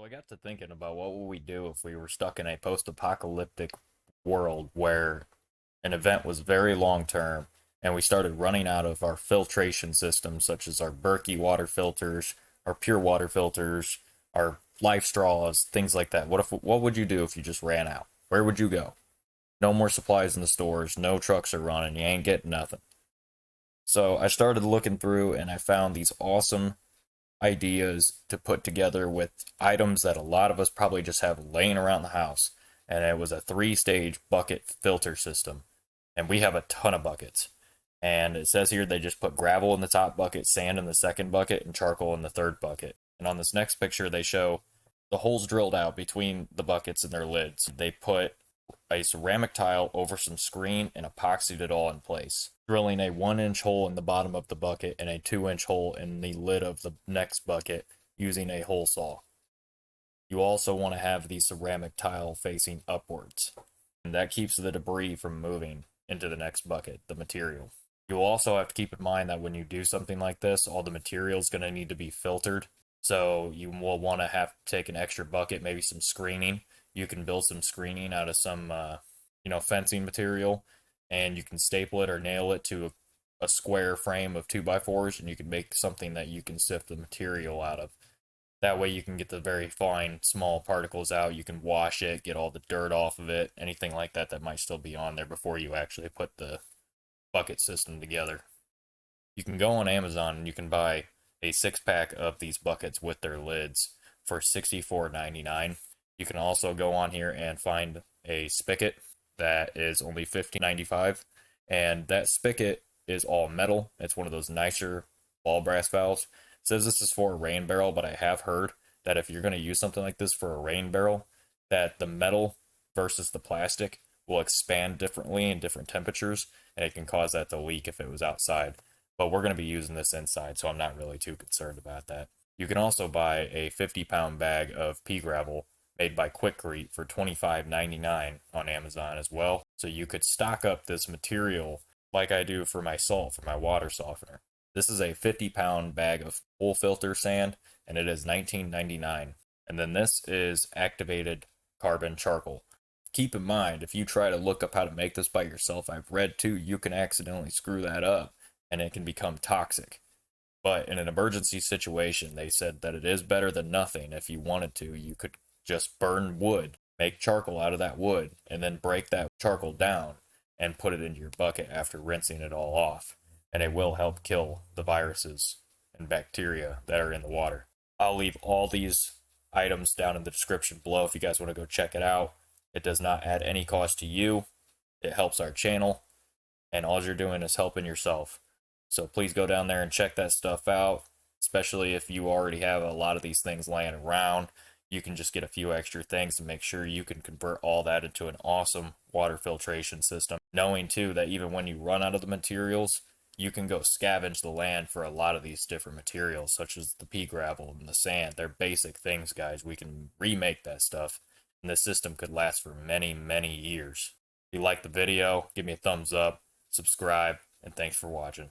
So I got to thinking about what would we do if we were stuck in a post-apocalyptic world where an event was very long term and we started running out of our filtration systems such as our Berkey water filters, our pure water filters, our life straws, things like that. What would you do if you just ran out? Where would you go? No more supplies in the stores, no trucks are running, you ain't getting nothing. So I started looking through and I found these awesome ideas to put together with items that a lot of us probably just have laying around the house. And it was a three-stage bucket filter system. And we have a ton of buckets. And it says here they just put gravel in the top bucket, sand in the second bucket, and charcoal in the third bucket. And on this next picture, they show the holes drilled out between the buckets and their lids. They put a ceramic tile over some screen and epoxied it all in place, drilling a 1 inch hole in the bottom of the bucket and a 2 inch hole in the lid of the next bucket using a hole saw. You also want to have the ceramic tile facing upwards, and that keeps the debris from moving into the next bucket, the material. You'll also have to keep in mind that when you do something like this, all the material is going to need to be filtered. So you will want to have to take an extra bucket, maybe some screening. You can build some screening out of some, fencing material, and you can staple it or nail it to a square frame of 2x4s, and you can make something that you can sift the material out of. That way you can get the very fine, small particles out. You can wash it, get all the dirt off of it, anything like that that might still be on there before you actually put the bucket system together. You can go on Amazon and you can buy a 6-pack of these buckets with their lids for $64.99. You can also go on here and find a spigot that is only $15.95, and that spigot is all metal. It's one of those nicer ball brass valves. It says this is for a rain barrel, but I have heard that if you're going to use something like this for a rain barrel, that the metal versus the plastic will expand differently in different temperatures, and it can cause that to leak if it was outside. But we're going to be using this inside, so I'm not really too concerned about that. You can also buy a 50-pound bag of pea gravel made by Quikrete for $25.99 on Amazon as well. So you could stock up this material like I do for my salt, for my water softener. This is a 50-pound bag of full filter sand, and it is $19.99. And then this is activated carbon charcoal. Keep in mind, if you try to look up how to make this by yourself, I've read too, you can accidentally screw that up and it can become toxic. But in an emergency situation, they said that it is better than nothing. If you wanted to, you could just burn wood, make charcoal out of that wood, and then break that charcoal down and put it into your bucket after rinsing it all off. And it will help kill the viruses and bacteria that are in the water. I'll leave all these items down in the description below if you guys want to go check it out. It does not add any cost to you. It helps our channel, and all you're doing is helping yourself. So please go down there and check that stuff out, especially if you already have a lot of these things laying around. You can just get a few extra things and make sure you can convert all that into an awesome water filtration system. Knowing too that even when you run out of the materials, you can go scavenge the land for a lot of these different materials, such as the pea gravel and the sand. They're basic things, guys. We can remake that stuff, and this system could last for many, many years. If you like the video, give me a thumbs up, subscribe, and thanks for watching.